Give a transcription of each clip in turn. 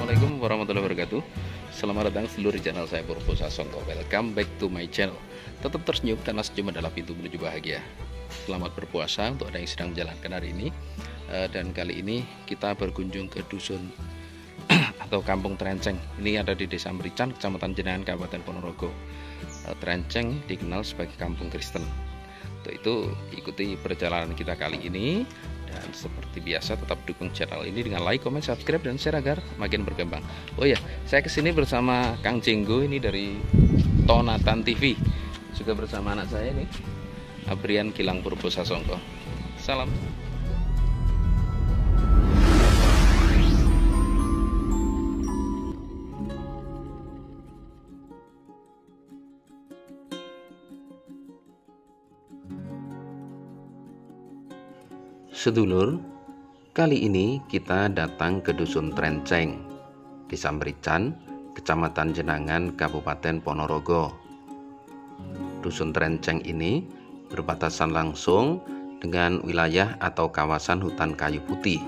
Assalamualaikum warahmatullahi wabarakatuh. Selamat datang seluruh channel saya Purbo Sasongko. Welcome back to my channel. Tetap tersenyum karena senyum adalah pintu menuju bahagia. Selamat berpuasa untuk Anda yang sedang menjalankan hari ini. Dan kali ini kita berkunjung ke dusun atau Kampung Trenceng. Ini ada di Desa Merican, Kecamatan Jenangan, Kabupaten Ponorogo. Trenceng dikenal sebagai kampung Kristen. Untuk itu ikuti perjalanan kita kali ini. Dan seperti biasa tetap dukung channel ini dengan like, comment, subscribe, dan share agar makin berkembang. Oh ya, saya kesini bersama Kang Jenggo ini dari Tonatan TV. Juga bersama anak saya nih, Abrian Gilang Purbo Sasongko. Salam. Sedulur, kali ini kita datang ke Dusun Trenceng, Desa Merican, Kecamatan Jenangan, Kabupaten Ponorogo. Dusun Trenceng ini berbatasan langsung dengan wilayah atau kawasan hutan kayu putih.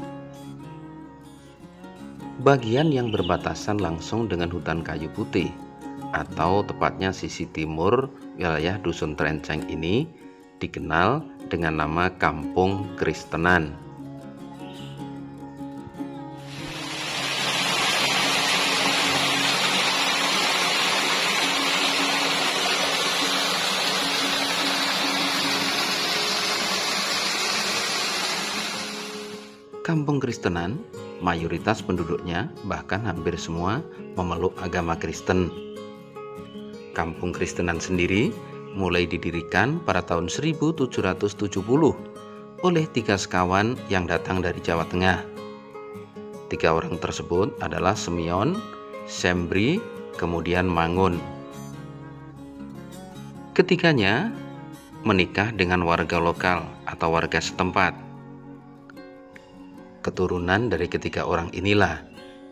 Bagian yang berbatasan langsung dengan hutan kayu putih, atau tepatnya sisi timur wilayah Dusun Trenceng ini, dikenal dengan nama Kampung Kristenan. Kampung Kristenan, mayoritas penduduknya bahkan hampir semua memeluk agama Kristen. Kampung Kristenan sendiri mulai didirikan pada tahun 1770 oleh 3 sekawan yang datang dari Jawa Tengah. 3 orang tersebut adalah Semyon, Sembri, kemudian Mangun. Ketiganya menikah dengan warga lokal atau warga setempat. Keturunan dari ketiga orang inilah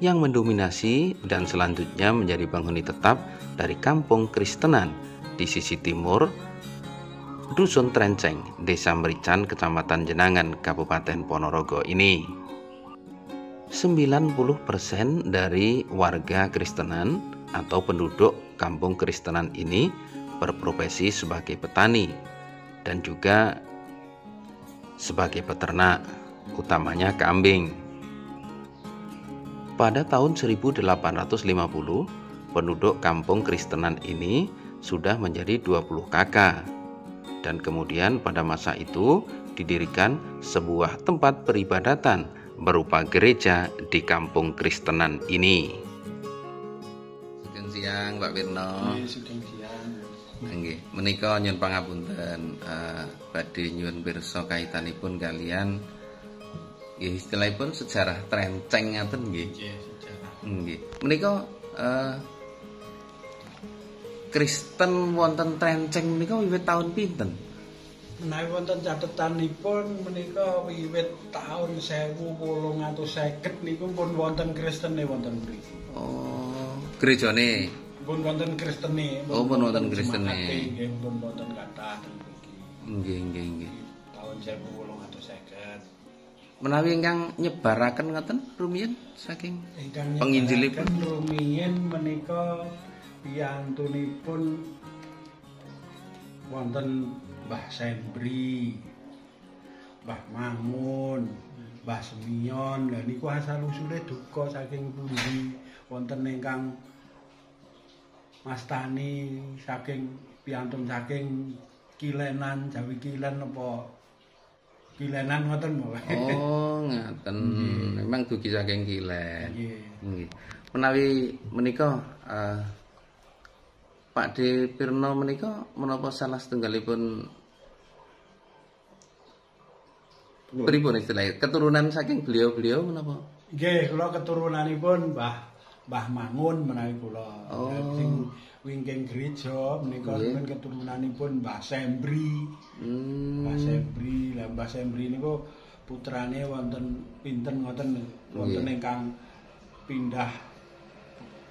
yang mendominasi dan selanjutnya menjadi penghuni tetap dari Kampung Kristenan di sisi timur Dusun Trenceng, Desa Merican, Kecamatan Jenangan, Kabupaten Ponorogo ini. 90% dari warga Kristenan atau penduduk Kampung Kristenan ini berprofesi sebagai petani dan juga sebagai peternak, utamanya kambing. Pada tahun 1850, penduduk Kampung Kristenan ini sudah menjadi 20 kakak, dan kemudian pada masa itu didirikan sebuah tempat peribadatan berupa gereja di Kampung Kristenan ini. Sugeng siang Pak Wirno. Sugeng siang. Nggih, menika nyuwun pangapunten badhe nyuwun pirsa kaitanipun kalian nggih istilahipun sejarah Trenceng ngaten nggih. Nggih, sejarah. Nggih. Menika Kristen wonten Trenceng menika wiwit taun pinten? Menawi wonten cathetanipun menika wiwit taun 1850 niku pun wonten Kristene wonten mriki. Oh, gerejane. Pun wonten Kristene. Oh, pun wonten Kristene. Nggih, pun wonten kathah ten mriki. Nggih. Taun 1850. Menawi ingkang nyebaraken ngoten rumiyin saking Ingkang penginjilipun rumiyin menika piyantunipun wonten Mbah Sembri, Mbah Mangun, Mbah Semyon. Lha niku asal usule duka saking pundi wonten ingkang mastani saking piyantun saking Kilenan, Jawi Kilen apa Kilenan ngoten mawon. Oh, ngaten. Memang dugi saking Kilen. Nggih. Menawi menika Pak De Pirno menika menapa salah setunggalipun pripun istilahnya keturunan saking beliau-beliau menapa? Nggih, kula keturunanipun Mbah Mangun menawi kula. Sing wingking gereja menika keturunanipun Mbah Sembri. Mbah Sembri, lah Mbah Sembri niku putrane wonten pinten ngoten wonten ingkang pindah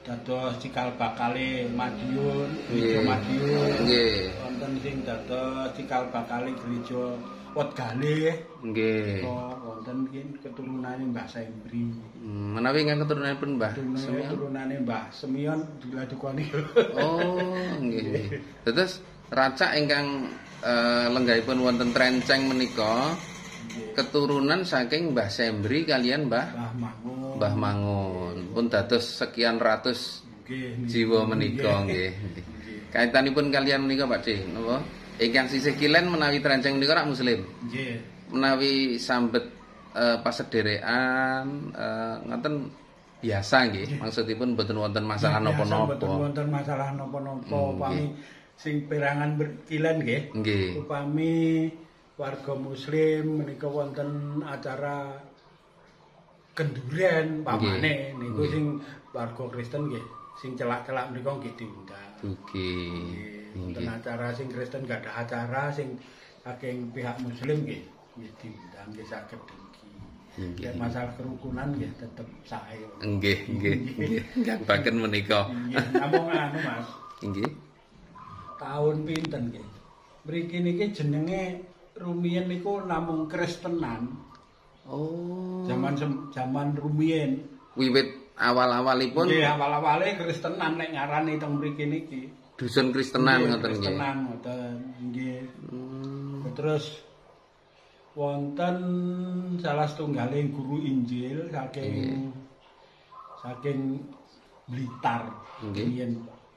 dados cikal bakale Madiun, Gereja Madiun. Nggih. Wonten sing dados cikal bakale Gereja Wetgalih. Nggih. Wonten keturunane Mbah Sembri. Menawi ingkang keturunanipun Mbah Semyon. Keturunane Mbah Semyon diladukoni. Oh, nggih. Terus racak ingkang lenggahipun wonten Trenceng menika keturunan saking Mbah Sembri kalian Mbah Mangun. Pun dados sekian ratus jiwa menika nggih. Kaitanipun kalian menika Pakde napa? Ingkang sisih kilen menawi Trenceng menika rak muslim. Nggih. Menawi sambet pasederekan ngoten biasa nggih. Maksudipun mboten wonten masalah napa-napa. Mboten wonten masalah napa-napa. Upami sing perangan kilen nggih. Nggih. Upami warga muslim menika wonten acara kenduren pamane niku sing warga Kristen nggih sing celak-celak menika nggih diundang. Nggih. Wonten acara sing Kristen gak ada acara sing saking pihak muslim nggih diundang nggih saged dengki. Nggih masalah kerukunan nggih tetep sae. Nggih. Gampaken menika. Nggih namung anu Mas. Nggih. Tahun pinten nggih. Mriki niki jenenge rumiyin niku namung Kristenan. Oh. Zaman rumiyin. Wiwit awal-awalipun. Nggih, awal-awale Kristenan nek ngarani teng mriki niki. Dusun Kristenan ngoten nggih. Kristenan ngoten nggih. Terus wonten salah setunggaling guru Injil saking Blitar. Nggih.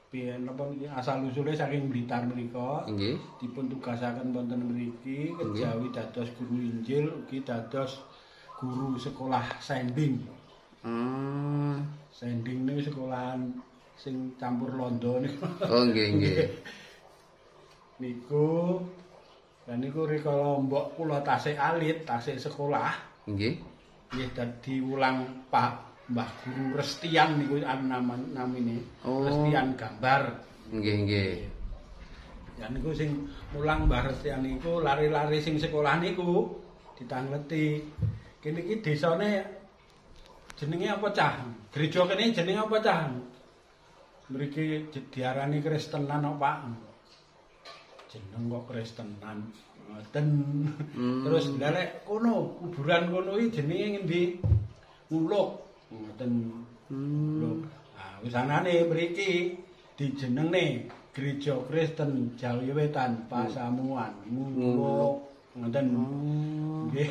Piyen napa asal usule saking Blitar menika. Nggih. Dipun tugasaken wonten mriki kejawi dados guru Injil ugi dados guru sekolah sending. Sending niku sekolahan sing campur londo niku. Oh nggih. Niku rikala mbok kula tasih alit, tasih sekolah. Nggih. Nggih dadi wulang Pak Mbah Guru Restian niku namine. Restian gambar. Nggih. Ya niku sing mulang Mbah Restian niku lari-lari sing sekolah niku ditangleti. Kene iki desane jenenge apa cah? Gereja kene jenenge apa cah? Mriki diarani Kristenan kok Pak. Jeneng kok Kristenan. Ngoten. Terus ndelek kono, kuburan kono iki jenenge ngendi? Muluk. Ngoten. Muluk. Ah wis anane mriki dijenengne Gereja Kristen Jawi Wetan Pasamuan Muluk. Ngoten. Nggih.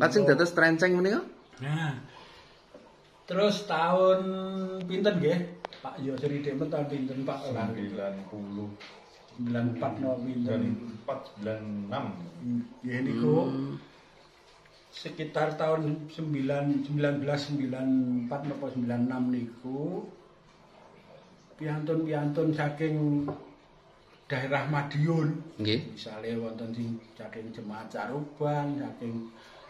Lajeng dados Trenceng menika? Nah. Terus tahun pinten nggih? Pak Yosri Demet tahun pinten Pak? 94 no pinten? 496. Nggih niku sekitar tahun 1994 napa 96 niku piantun-piantun saking daerah Madiun. Nggih. Misale wonten sing saking Jemaat Caruban, saking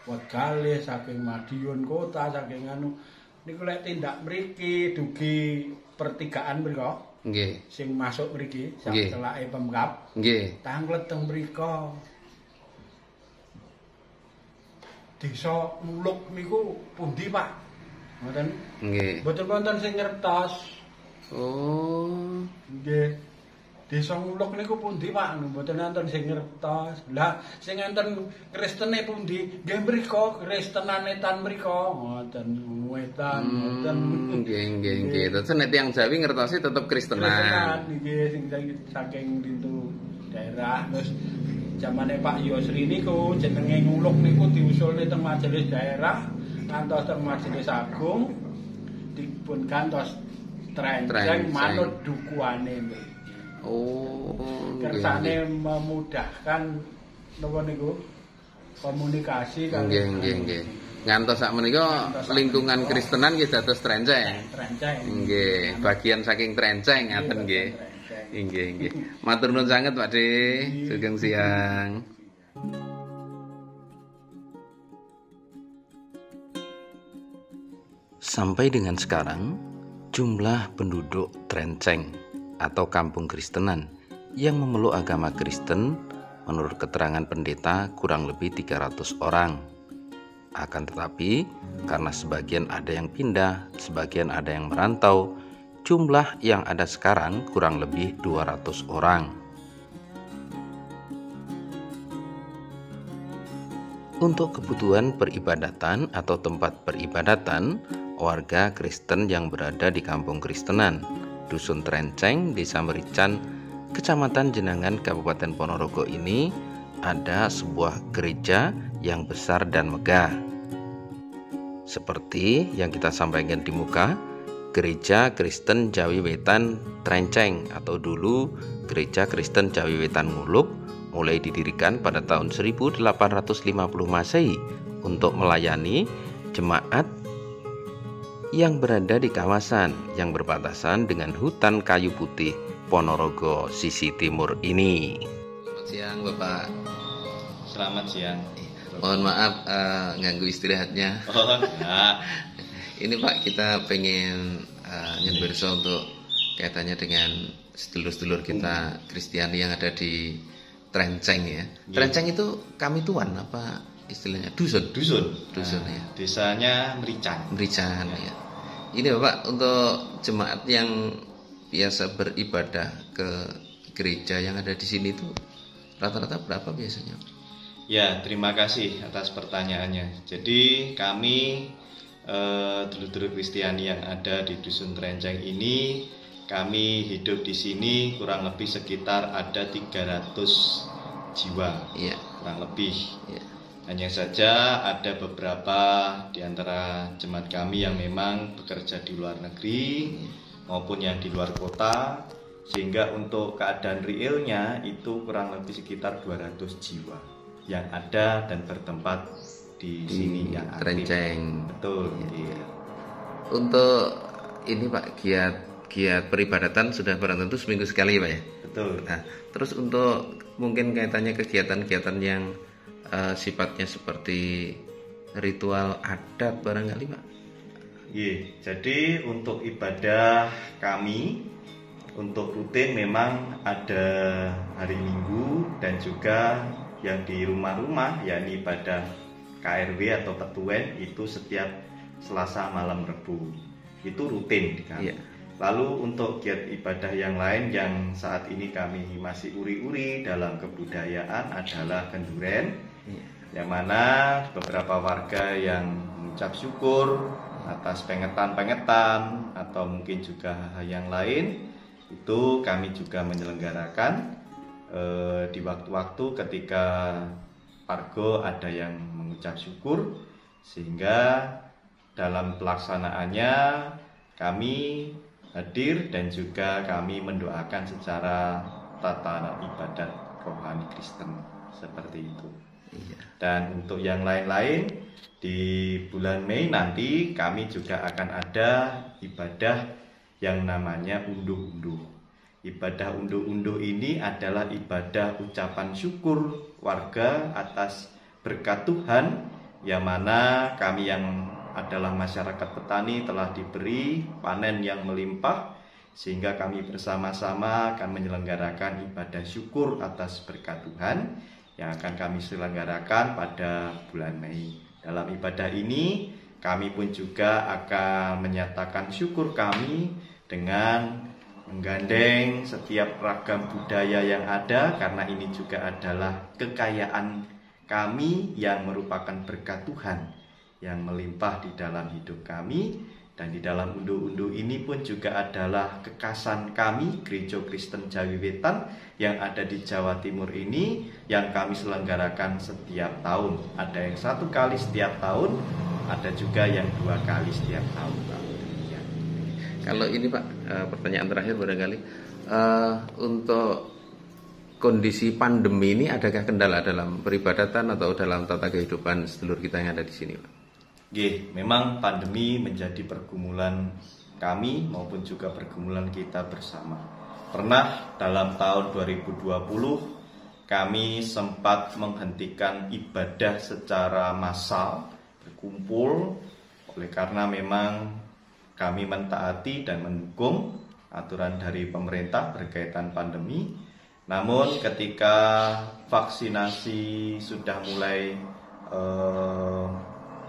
Wetgalih, saking Madiun kota, saking anu niku lek tindak mriki dugi pertigaan mriko. Nggih. Sing masuk mriki sak celake Pemkab. Nggih. Tanglet teng mriko. Desa Muluk niku pundi, Pak? Ngoten? Nggih. Mboten wonten sing ngertos. Oh. Nggih. Desa Muluk niku pundi, Pak? Mboten wonten sing ngertos. Lah, sing enten Kristene pundi? Nggih mriko, Kristenane tan mriko. Ngoten, wetan, ngoten. Nggih. Terus nek tiyang Jawi ngertosi tetep Kristenan. Kristenan nggih sing saking pintu daerah. Terus zamane Pak Yosri niku jenenge Nguluk niku diusulne teng majelis daerah ngantos teng majelis agung dipun gantos Trenceng manut dukuane mriki. Oh, kersane memudahkan napa niku komunikasi kaliyan. Nggih. Ngantos sak menika lingkungan Kristenan nggih dados Trenceng. Nggih, bagian saking Trenceng ngaten nggih. Nggih. Matur nuwun sanget Pak De. Sugeng siang. Sampai dengan sekarang, jumlah penduduk Trenceng atau kampung Kristenan yang memeluk agama Kristen menurut keterangan pendeta kurang lebih 300 orang. Akan tetapi, karena sebagian ada yang pindah, sebagian ada yang merantau, jumlah yang ada sekarang kurang lebih 200 orang. Untuk kebutuhan peribadatan atau tempat peribadatan, warga Kristen yang berada di Kampung Kristenan, Dusun Trenceng, Desa Merican, Kecamatan Jenangan, Kabupaten Ponorogo ini ada sebuah gereja yang besar dan megah. Seperti yang kita sampaikan di muka, Gereja Kristen Jawi Wetan Trenceng atau dulu Gereja Kristen Jawi Wetan Nguluk mulai didirikan pada tahun 1850 Masehi untuk melayani jemaat yang berada di kawasan yang berbatasan dengan hutan kayu putih Ponorogo sisi timur ini. Selamat siang Bapak. Selamat siang. Mohon maaf ganggu istirahatnya. Oh enggak. Ini Pak, kita pengen nyembelih untuk kaitannya dengan sedulur-sedulur kita Kristiani yang ada di Trenceng ya. Trenceng itu kami tuan apa istilahnya? Dusun. Dusun Nah, ya. Desanya Merican. Merican ya. Ini Bapak, untuk jemaat yang biasa beribadah ke gereja yang ada di sini itu rata-rata berapa biasanya? Ya, terima kasih atas pertanyaannya. Jadi kami dulur-dulur Kristiani yang ada di Dusun Trenceng ini, kami hidup di sini kurang lebih sekitar ada 300 jiwa, Iya. kurang lebih. Iya. Hanya saja ada beberapa di antara jemaat kami yang memang bekerja di luar negeri maupun yang di luar kota, sehingga untuk keadaan realnya itu kurang lebih sekitar 200 jiwa yang ada dan bertempat di sini yang aktif. Trenceng. Betul. Iya. Untuk ini Pak, giat peribadatan sudah barang tentu seminggu sekali Pak ya. Betul. Nah, terus untuk mungkin kaitannya kegiatan-kegiatan yang sifatnya seperti ritual adat barangkali Pak. Iya, jadi untuk ibadah kami untuk rutin memang ada hari Minggu dan juga yang di rumah-rumah, yakni ibadah KRW atau Ketuen itu setiap Selasa malam Rebu. Itu rutin di kami. Iya. Lalu untuk giat ibadah yang lain yang saat ini kami masih uri-uri dalam kebudayaan adalah kenduren, yang mana beberapa warga yang mengucap syukur atas pengetan-pengetan atau mungkin juga hal yang lain, itu kami juga menyelenggarakan di waktu-waktu ketika Pargo ada yang mengucap syukur, sehingga dalam pelaksanaannya kami hadir dan juga kami mendoakan secara tatanan ibadat rohani Kristen seperti itu. Iya. Dan untuk yang lain-lain di bulan Mei nanti kami juga akan ada ibadah yang namanya unduh-unduh. Ibadah unduh-unduh ini adalah ibadah ucapan syukur warga atas berkat Tuhan, yang mana kami yang adalah masyarakat petani telah diberi panen yang melimpah, sehingga kami bersama-sama akan menyelenggarakan ibadah syukur atas berkat Tuhan yang akan kami selenggarakan pada bulan Mei. Dalam ibadah ini kami pun juga akan menyatakan syukur kami dengan menggandeng setiap ragam budaya yang ada, karena ini juga adalah kekayaan kami yang merupakan berkat Tuhan yang melimpah di dalam hidup kami. Dan di dalam unduh-unduh ini pun juga adalah kekasan kami, Gereja Kristen Jawi Wetan yang ada di Jawa Timur ini, yang kami selenggarakan setiap tahun. Ada yang 1 kali setiap tahun, ada juga yang 2 kali setiap tahun. Ya. Kalau ini Pak, pertanyaan terakhir barangkali, untuk kondisi pandemi ini adakah kendala dalam peribadatan atau dalam tata kehidupan sedulur kita yang ada di sini Pak? Memang pandemi menjadi pergumulan kami maupun juga pergumulan kita bersama. Pernah dalam tahun 2020 kami sempat menghentikan ibadah secara massal berkumpul, oleh karena memang kami mentaati dan mendukung aturan dari pemerintah berkaitan pandemi. Namun ketika vaksinasi sudah mulai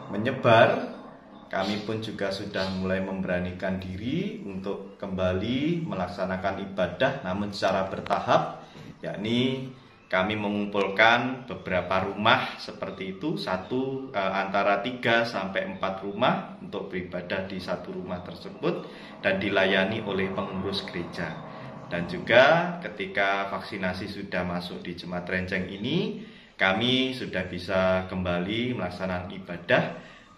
menyebar, kami pun juga sudah mulai memberanikan diri untuk kembali melaksanakan ibadah namun secara bertahap, yakni kami mengumpulkan beberapa rumah seperti itu, antara 3 sampai 4 rumah untuk beribadah di satu rumah tersebut dan dilayani oleh pengurus gereja. Dan juga ketika vaksinasi sudah masuk di Jemaat Renceng ini, kami sudah bisa kembali melaksanakan ibadah,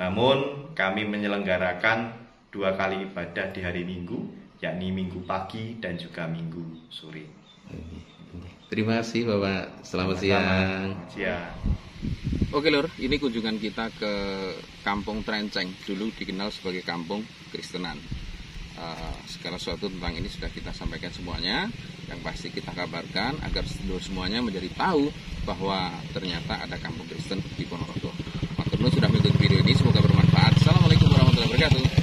namun kami menyelenggarakan 2 kali ibadah di hari Minggu, yakni Minggu pagi dan juga Minggu sore. Terima kasih Bapak, selamat siang. Oke Lur, ini kunjungan kita ke Kampung Trenceng, dulu dikenal sebagai Kampung Kristenan. Segala sesuatu tentang ini sudah kita sampaikan semuanya. Yang pasti kita kabarkan agar semuanya menjadi tahu bahwa ternyata ada Kampung Kristen di Ponorogo. Matur nuwun sudah mengikuti video ini, semoga bermanfaat. Assalamualaikum warahmatullahi wabarakatuh.